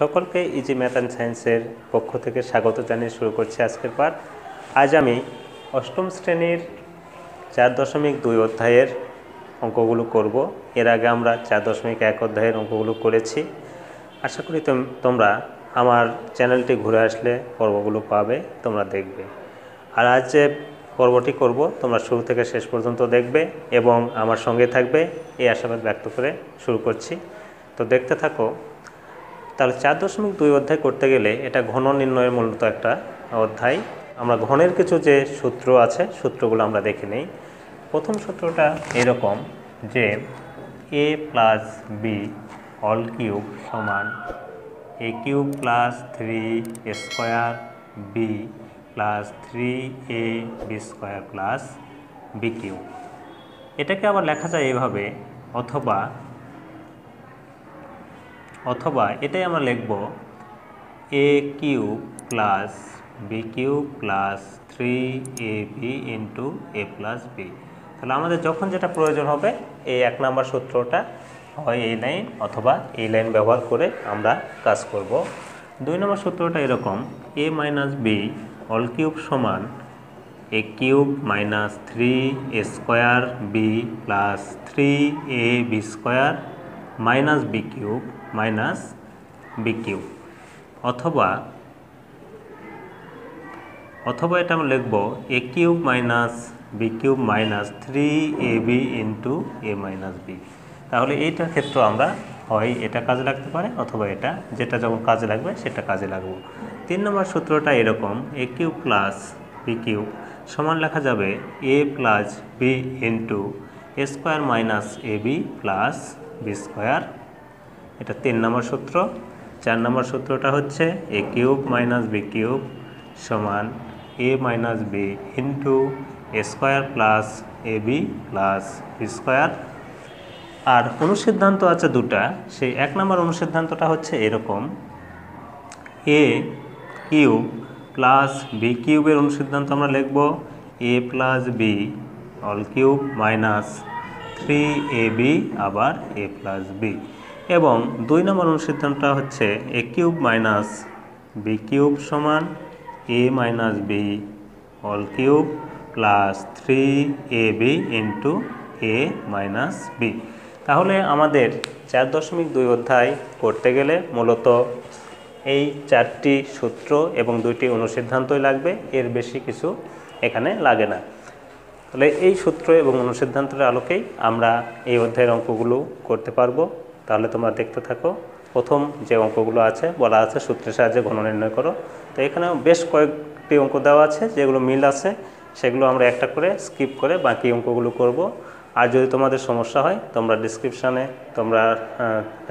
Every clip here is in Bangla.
সকলকে ইজি ম্যাথ অ্যান্ড সায়েন্সের পক্ষ থেকে স্বাগত জানিয়ে শুরু করছি আজকের পাঠ। আজ আমি অষ্টম শ্রেণীর 4.2 অধ্যায়ের অঙ্কগুলো করব। এর আগে আমরা 4.1 অধ্যায়ের অঙ্কগুলো করেছি। আশা করি তোমরা আমার চ্যানেলটি ঘুরে আসলে পর্বগুলো পাবে, তোমরা দেখবে। আর আজ যে পর্বটি করব তোমরা শুরু থেকে শেষ পর্যন্ত দেখবে এবং আমার সঙ্গে থাকবে, এই আশাবাদ ব্যক্ত করে শুরু করছি। তো দেখতে থাকো। তাহলে 4.2 অধ্যায় করতে গেলে এটা ঘন নির্ণয়ের মূলত একটা অধ্যায়। আমরা ঘনের কিছু যে সূত্র আছে সূত্রগুলো আমরা দেখে নিই। প্রথম সূত্রটা এরকম যে a plus B all cube সমান a cube plus 3 square B plus 3ab square plus B cube. এটাকে আবার লেখা যায় এইভাবে, অথবা এটাই আমরা লিখব a cube plus B cube plus 3ab into a plus B. তাহলে আমাদের যখন যেটা প্রয়োজন হবে এই 1 নম্বর সূত্রটা হয় এই লাইন অথবা এই লাইন ব্যবহার করে আমরা কাজ করব। 2 নম্বর সূত্রটা এরকম a minus B all cube সমান a cube minus 3 square B plus 3ab square minus B cube minus B cube. অথবা এটা আমরা লিখব a cube minus B cube minus 3ab into a minus B. তাহলে এইটার ক্ষেত্রে আমরা হয় এটা কাজে লাগতে পারে অথবা এটা, যেটা যখন কাজে লাগবে সেটা কাজে লাগবো। 3 নম্বর সূত্রটা এরকম a cube plus B cube সমান লেখা যাবে a plus B into a square minus ab plus B square. এটা 3 নম্বর সূত্র। 4 নম্বর সূত্রটা হচ্ছে a cube minus B cube সমান a minus B into a square plus ab plus B square. আর অনুসিদ্ধান্ত আছে দুটা, সেই 1 নম্বর অনুসিদ্ধান্তটা হচ্ছে এরকম a কিউব প্লাস বি কিউবের অনুসিদ্ধান্ত আমরা লিখব a plus B all cube minus 3ab আবার a প্লাস বি। এবং 2 নম্বর অনুসিদ্ধান্তটা হচ্ছে a cube minus B cube সমান a minus B all cube plus 3ab into a minus B. তাহলে আমাদের 4.2 অধ্যায় করতে গেলে মূলত এই 4টি সূত্র এবং 2টি অনুসিদ্ধান্তই লাগবে, এর বেশি কিছু এখানে লাগে না। তাহলে এই সূত্র এবং অনুসিদ্ধান্তের আলোকেই আমরা এই অধ্যায়ের অঙ্কগুলো করতে পারবো। তাহলে তোমরা দেখতে থাকো। প্রথম যে অঙ্কগুলো আছে বলা আছে সূত্রের সাহায্যে ঘন নির্ণয় করো। তো এখানেও বেশ কয়েকটি অঙ্ক দেওয়া আছে, যেগুলো মিল আছে সেগুলো আমরা একটা করে স্কিপ করে বাকি অঙ্কগুলো করব। আর যদি তোমাদের সমস্যা হয় তোমরা ডিসক্রিপশানে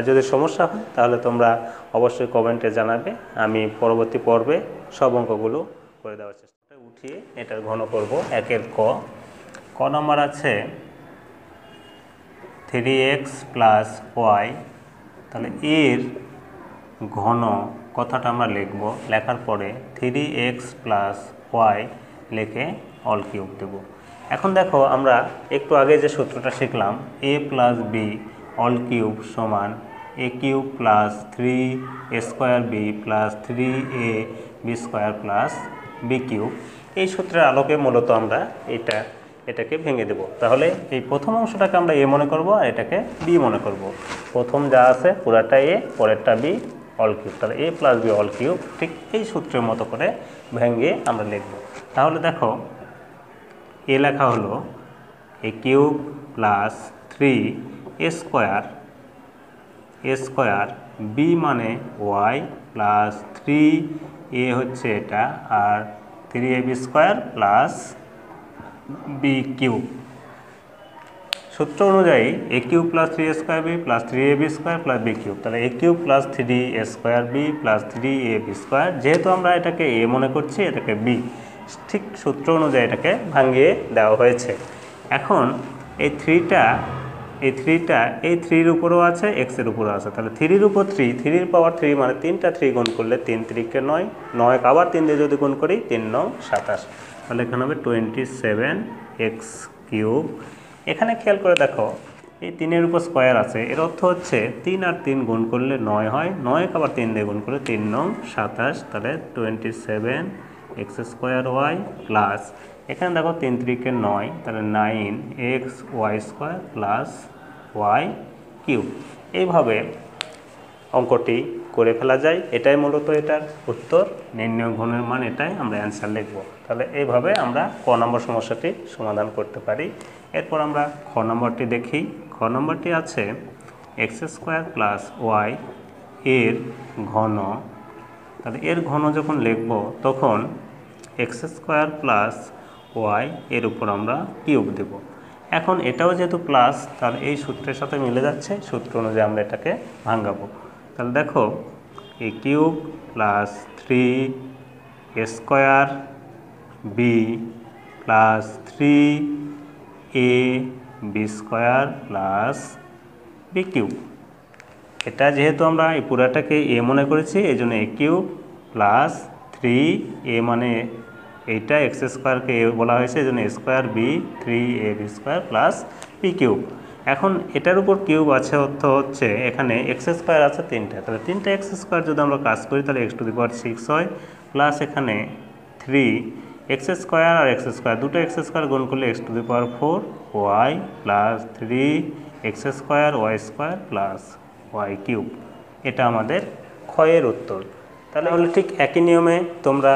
যদি সমস্যা হয় তাহলে তোমরা অবশ্যই কমেন্টে জানাবে, আমি পরবর্তী পর্বে সব অঙ্কগুলো করে দেওয়ার চেষ্টা উঠিয়ে এটার ঘন করব। 1 ক নম্বর আছে 3x প্লাস ওয়াই। তাহলে এর ঘন কথাটা আমরা লিখব, লেখার পরে 3x প্লাস ওয়াই লিখে অল কিউব দেব। এখন দেখো আমরা একটু আগে যে সূত্রটা শিখলাম a plus B all cube সমান a cube plus 3 square B plus 3ab square plus B cube. এই সূত্রের আলোকে মূলত আমরা এটাকে ভেঙে দেব। তাহলে এই প্রথম অংশটাকে আমরা a মনে করব আর এটাকে b মনে করব। প্রথম যা আছে পুরাটা a, পরেরটা b অল কিউব। তাহলে a plus B all cube ঠিক এই সূত্রের মতো করে ভেঙে আমরা লিখব। তাহলে দেখো এ লেখা হলো a cube plus 3 square B মানে ওয়াই প্লাস 3a হচ্ছে এটা আর 3ab square plus B cube. সূত্র অনুযায়ী a cube plus 3 square B plus 3ab square plus B cube. তাহলে a cube plus 3 square B plus 3ab square, যেহেতু আমরা এটাকে a মনে করছি এটাকে b, ঠিক সূত্র অনুযায়ী এটাকে ভাঙিয়ে দেওয়া হয়েছে। এখন এই 3-র উপরেও আছে, x-এর উপরেও আছে। তাহলে 3-র উপর 3 পাওয়ার 3 মানে 3টা 3 গুণ করলে 3 3 9, 9 আবার 3 দিয়ে যদি গুণ করি 3 9 27। তাহলে এখানে হবে 27x কিউব। এখানে খেয়াল করে দেখো এই 3-এর উপর স্কোয়ার আছে, এর অর্থ হচ্ছে 3 আর 3 গুণ করলে 9 হয়, 9 আবার 3 দিয়ে গুণ করলে 3 নং 27, তাহলে 27 এক্স স্কোয়ার ওয়াই প্লাস এখানে দেখো 3 3 9, তাহলে 9 X Y square plus Y cube. এইভাবে অঙ্কটি করে ফেলা যায়। এটাই মূলত এটার উত্তর, নির্ণয় ঘনের মান এটাই, আমরা অ্যান্সার লিখব। তাহলে এইভাবে আমরা ক নম্বর সমস্যাটি সমাধান করতে পারি। এরপর আমরা খ নম্বরটি দেখি। খ নম্বরটি আছে এক্স স্কোয়ার প্লাস ওয়াই এর ঘন। তাহলে এর ঘন যখন লিখব তখন এক্স স্কোয়ার প্লাস ওয়াই এর উপর আমরা কিউব দেব। এখন এটাও যেহেতু প্লাস, তাহলে এই সূত্রের সাথে মিলে যাচ্ছে, সূত্র অনুযায়ী আমরা এটাকে ভাঙাবো। তাহলে দেখো A cube plus 3 A square B plus 3 A B square plus B cube. এটা যেহেতু আমরা এই পুরাটাকে এ মনে করেছি, এই জন্য এ কিউব প্লাস 3 এ মানে এইটা এক্স স্কোয়ারকে এ বলা হয়েছে, এই জন্য A square B 3 A B square plus B cube. এখন এটার উপর কিউব আছে, অর্থ হচ্ছে এখানে এক্স স্কোয়ার আছে 3টা, তাহলে 3টা এক্স স্কোয়ার যদি আমরা কাজ করি তাহলে এক্স টু দি পাওয়ার 6 হয়, প্লাস এখানে 3 এক্স স্কোয়ার আর এক্স স্কোয়ার, দুটো এক্স স্কোয়ার গুণ করলে X to the power 4 Y plus 3 X square Y square plus Y cube. এটা আমাদের ক্ষয়ের উত্তর। তাহলে ঠিক একই নিয়মে তোমরা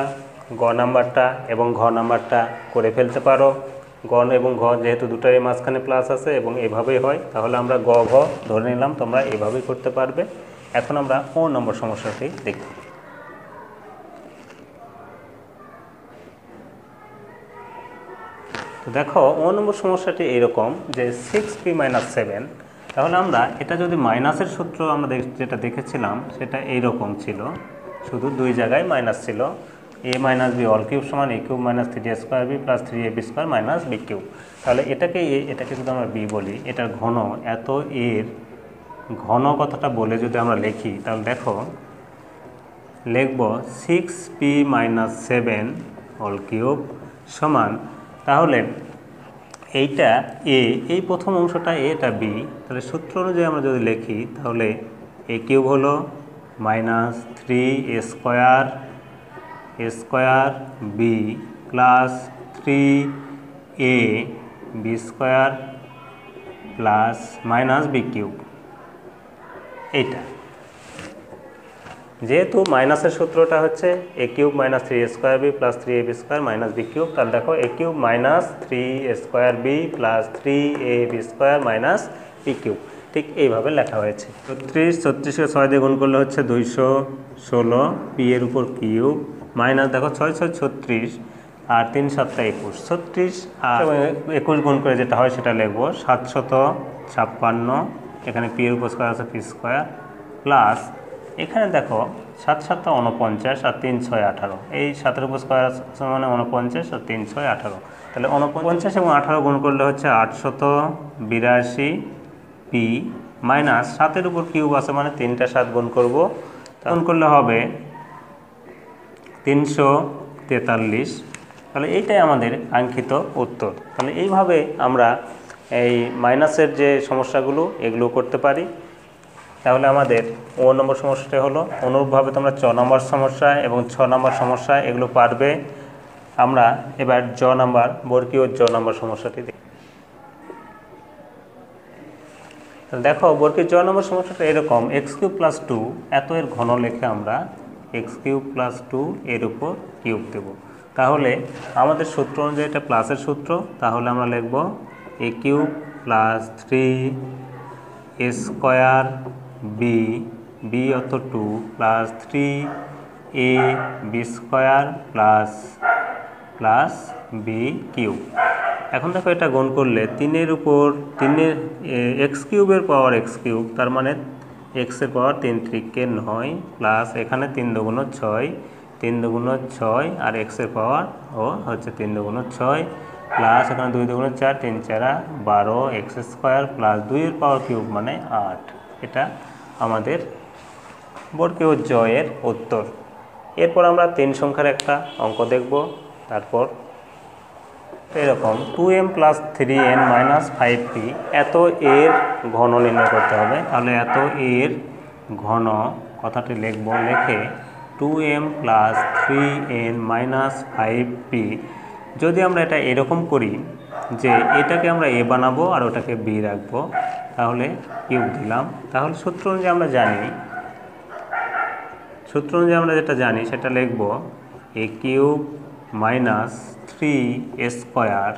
গ নাম্বারটা এবং ঘ নাম্বারটা করে ফেলতে পারো। গ এবং ঘ যেহেতু দুটোরই মাঝখানে প্লাস আছে এবং এভাবেই হয়, তাহলে আমরা গ ঘ ধরে নিলাম, তোমরা এভাবেই করতে পারবে। এখন আমরা ও নম্বর সমস্যাটি দেখব। তো দেখো ও নম্বর সমস্যাটি এরকম যে 6p - 7, তাহলে আমরা এটা যদি মাইনাসের সূত্র আমরা যেটা দেখেছিলাম সেটা এইরকম ছিল, শুধু দুই জায়গায় মাইনাস ছিল। a minus B all cube সমান a cube minus 3a square B plus 3ab square minus B cube. তাহলে এটাকে যদি আমরা বি বলি, এটার ঘন এত, এর ঘন কথাটা বলে যদি আমরা লিখি তাহলে দেখো লিখব 6p - 7 অল কিউব সমান, তাহলে এইটা এ, এই প্রথম অংশটা এ, এটা বি, তাহলে সূত্র অনুযায়ী আমরা যদি লিখি তাহলে এ কিউব হলো minus 3a square B plus 3a B square plus minus B cube. এইটা যেহেতু মাইনাসের সূত্রটা হচ্ছে A cube minus 3a square B plus 3ab square minus B cube, তাহলে দেখো A cube minus 3a square B plus 3ab square minus B cube, ঠিক এইভাবে লেখা হয়েছে। 36কে 6 দিয়ে গুণ করলে হচ্ছে 216 পি এর উপর কিউব মাইনাস দেখো 6 6 36 আর 3 7 21, 36 আর 21 গুণ করে যেটা হয় সেটা লিখবো 756, এখানে পি এর উপর স্কোয়ার আছে পি স্কোয়ার প্লাস এখানে দেখো 7 7 49 আর 3 6 18, এই 7-এর উপর স্কোয়ার মানে 49 আর 3 6 18, তাহলে 49 এবং 18 গুণ করলে হচ্ছে 882 পি মাইনাস 7-এর উপর কিউব আছে মানে 3টা 7 গুণ করবো, গুণ করলে হবে 343। তাহলে এইটাই আমাদের কাঙ্ক্ষিত উত্তর। তাহলে এইভাবে আমরা এই মাইনাসের যে সমস্যাগুলো এগুলো করতে পারি। তাহলে আমাদের ও নম্বর সমস্যাটা হলো, অনুরূপভাবে তোমরা 6 নম্বর সমস্যা এবং 6 নম্বর সমস্যা এগুলো পারবে। আমরা এবার জ নাম্বার বর্গীয় জ নম্বর সমস্যাটি দেখি। দেখো বর্গীয় জ নম্বর সমস্যাটা এরকম, এক্স কিউব প্লাস 2 এত এর ঘন লিখে আমরা এক্স কিউব প্লাস 2 এর উপর কিউব দেব। তাহলে আমাদের সূত্র অনুযায়ী এটা প্লাসের সূত্র, তাহলে আমরা লিখব A cube plus 3 A square B, B অত 2 plus 3 A B square plus B cube. এখন দেখো এটা গুণ করলে 3-এর উপর 3-এর এক্স কিউবের পাওয়ার এক্স কিউব, তার মানে এক্সের পাওয়ার 3 3 9 প্লাস এখানে 3 2 6, 3 2 6 আর এক্সের পাওয়ার ও হচ্ছে 3 2 6 প্লাস এখানে 2 2 4 3 4 12 এক্স স্কোয়ার প্লাস 2-এর পাওয়ার কিউব মানে 8। এটা আমাদের বর্গীয় জ এর উত্তর। এরপর আমরা 3 সংখ্যার একটা অঙ্ক দেখব, তারপর তো এরকম 2m plus 3n minus 5p এত এর ঘন নির্ণয় করতে হবে। তাহলে এত এর ঘন কথাটি লিখব, লিখে 2m plus 3n minus 5p। যদি আমরা এটা এরকম করি যে এটাকে আমরা a বানাবো আর ওটাকে b রাখবো, তাহলে কিউব দিলাম। তাহলে সূত্র অনুযায়ী আমরা যেটা জানি সেটা লিখব a cube minus 3a square,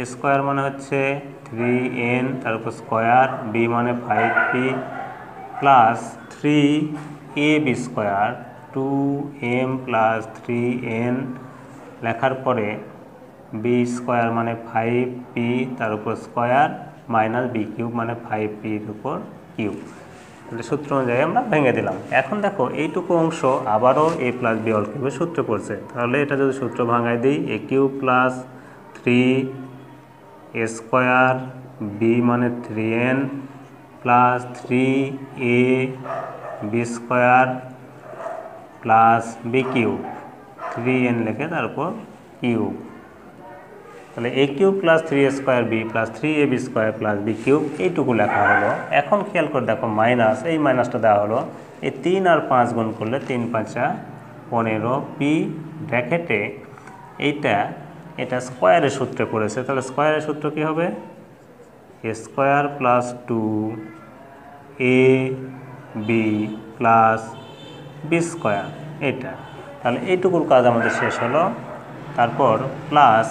a square মানে হচ্ছে 3n, তারপর স্কোয়ার, b মানে 5p plus 3ab square 2m plus 3n লেখার পরে b স্কোয়ার মানে 5p তার উপর স্কোয়ার মাইনাস b কিউব মানে 5p এর উপর কিউব। সূত্র অনুযায়ী আমরা ভেঙে দিলাম। এখন দেখো এইটুকু অংশ আবারও a প্লাস b অল কিউবের সূত্র পড়ছে। তাহলে এটা যদি সূত্র ভাঙায় দিই, a cube plus 3a square b মানে 3n plus 3ab square plus b cube 3n লিখে তারপর কিউব। তাহলে a cube plus 3a square b plus 3ab square plus b cube এইটুকু লেখা হলো। এখন খেয়াল করে দেখো মাইনাস, এই মাইনাসটা দেওয়া হলো, এই 3 আর 5 গুণ করলে 3 5 15 p ব্র্যাকেটে এটা স্কোয়ারের সূত্রে পড়েছে। তাহলে স্কোয়ারের সূত্র কি হবে? a square plus 2ab plus b square এটা। তাহলে এইটুকুর কাজ আমাদের শেষ হলো। তারপর প্লাস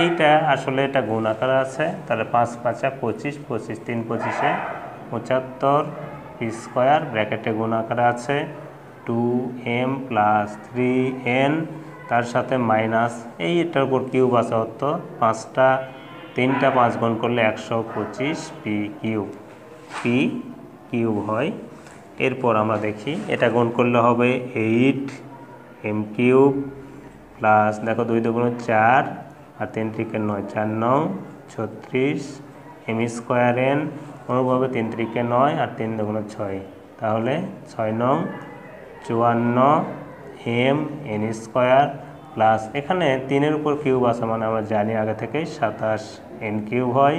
এইটা আসলে এটা গুণ আকারে আছে, তাহলে 5 5 25, 25 3 25 75 পি স্কোয়ার ব্র্যাকেটে গুণ আকারে আছে 2m প্লাস 3n তার সাথে মাইনাস এইটার উপর কিউব আছে হতো 5টা 3টা 5 গুণ করলে 125 পি কিউব হয়। এরপর আমরা দেখি এটা গুণ করলে হবে 8m কিউব প্লাস দেখো 2 2 4 আর 3 3 9 4 9 36 m স্কোয়ার n অনুভাবে 3 3 9 আর 3 2 6, তাহলে 6 9 54 m n স্কোয়ার প্লাস এখানে 3 এর উপর কিউব আছে মানে আমরা জানি আগে থেকে 27 n কিউব হয়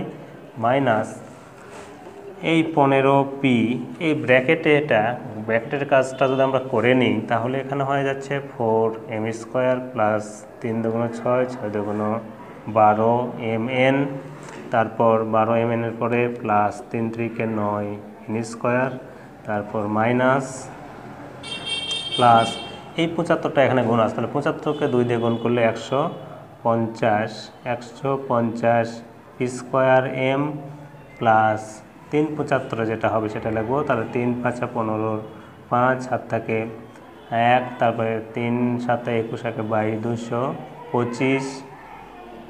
মাইনাস এই 15p এই ব্র্যাকেটের কাজটা যদি আমরা করে নিই তাহলে এখানে হয়ে যাচ্ছে 4m স্কোয়ার প্লাস 3 2 6 6 2 12 mn, তারপর 12 mn এর পরে প্লাস 3 3 9 n স্কোয়ার, তারপর মাইনাস প্লাস এই 75টা এখানে গুণ আছে, তাহলে 75কে 2 দিয়ে গুণ করলে 150 পি স্কোয়ার m প্লাস 3 75 যেটা হবে সেটা লিখবো। তাহলে 3 5 15 5 7 থাকে 1, তারপরে 3 7 21 22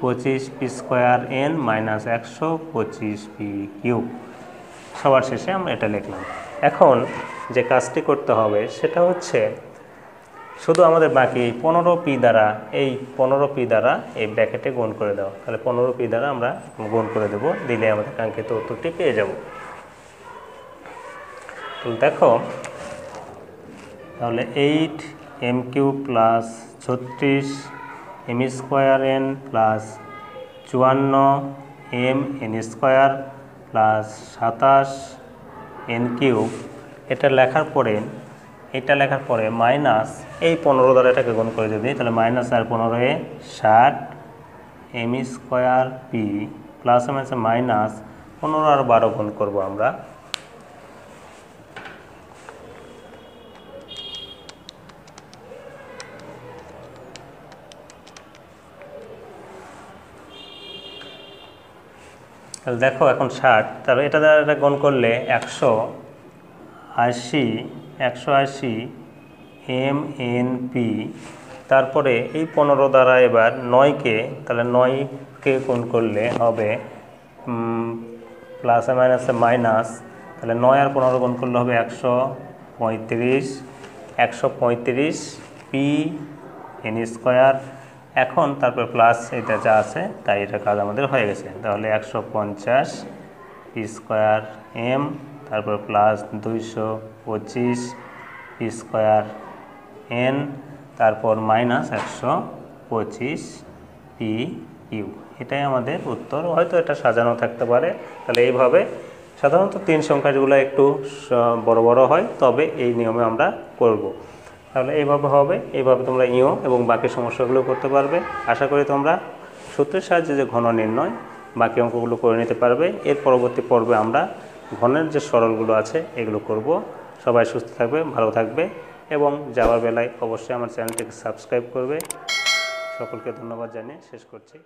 25 P square n minus 125 P cube. সবার শেষে আমরা এটা লিখলাম। এখন যে কাজটি করতে হবে সেটা হচ্ছে শুধু আমাদের বাকি 15p দ্বারা এই ব্র্যাকেটে গুণ করে দেওয়া। তাহলে 15p দ্বারা আমরা গুণ করে দেব, দিলে আমাদের কাঙ্ক্ষিত উত্তরটি পেয়ে যাব। দেখো তাহলে 8m cube plus 36 m square n plus 54 m n square plus 27 n cube এটা লেখার পরে মাইনাস এই 15 দ্বারা এটাকে গুণ করে যদি, তাহলে মাইনাস আর 15 60 m স্কোয়ার পি প্লাস আছে মাইনাস 15 আর 12 গুণ করবো আমরা, তাহলে দেখো এখন 60, তাহলে এটা দ্বারা এটা গুণ করলে 180 mnp, তারপরে এই 15 দ্বারা এবার 9কে, তাহলে 9কে গুণ করলে হবে প্লাসে মাইনাসে মাইনাস, তাহলে 9 আর 15 গুণ করলে হবে 135 পি এন স্কোয়ার। এখন তারপর প্লাস এটা যা আছে তাই এটা কাজ আমাদের হয়ে গেছে। তাহলে 150 পি স্কোয়ার এম, তারপর প্লাস 225 পি স্কোয়ার এন, তারপর মাইনাস 125 পি কিউ, এটাই আমাদের উত্তর। হয়তো এটা সাজানো থাকতে পারে। তাহলে এইভাবে সাধারণত 3 সংখ্যাগুলো একটু বড় বড় হয়, তবে এই নিয়মে আমরা করব। তাহলে এইভাবে হবে, এইভাবে তোমরা ইও এবং বাকি সমস্যাগুলো করতে পারবে। আশা করি তোমরা সূত্রের সাহায্যে যে ঘন নির্ণয় বাকি অঙ্কগুলো করে নিতে পারবে। এর পরবর্তী পর্বে আমরা ঘনের যে সরলগুলো আছে এগুলো করব। সবাই সুস্থ থাকবে, ভালো থাকবে এবং যাওয়ার বেলায় অবশ্যই আমার চ্যানেলটিকে সাবস্ক্রাইব করবে। সকলকে ধন্যবাদ জানিয়ে শেষ করছি।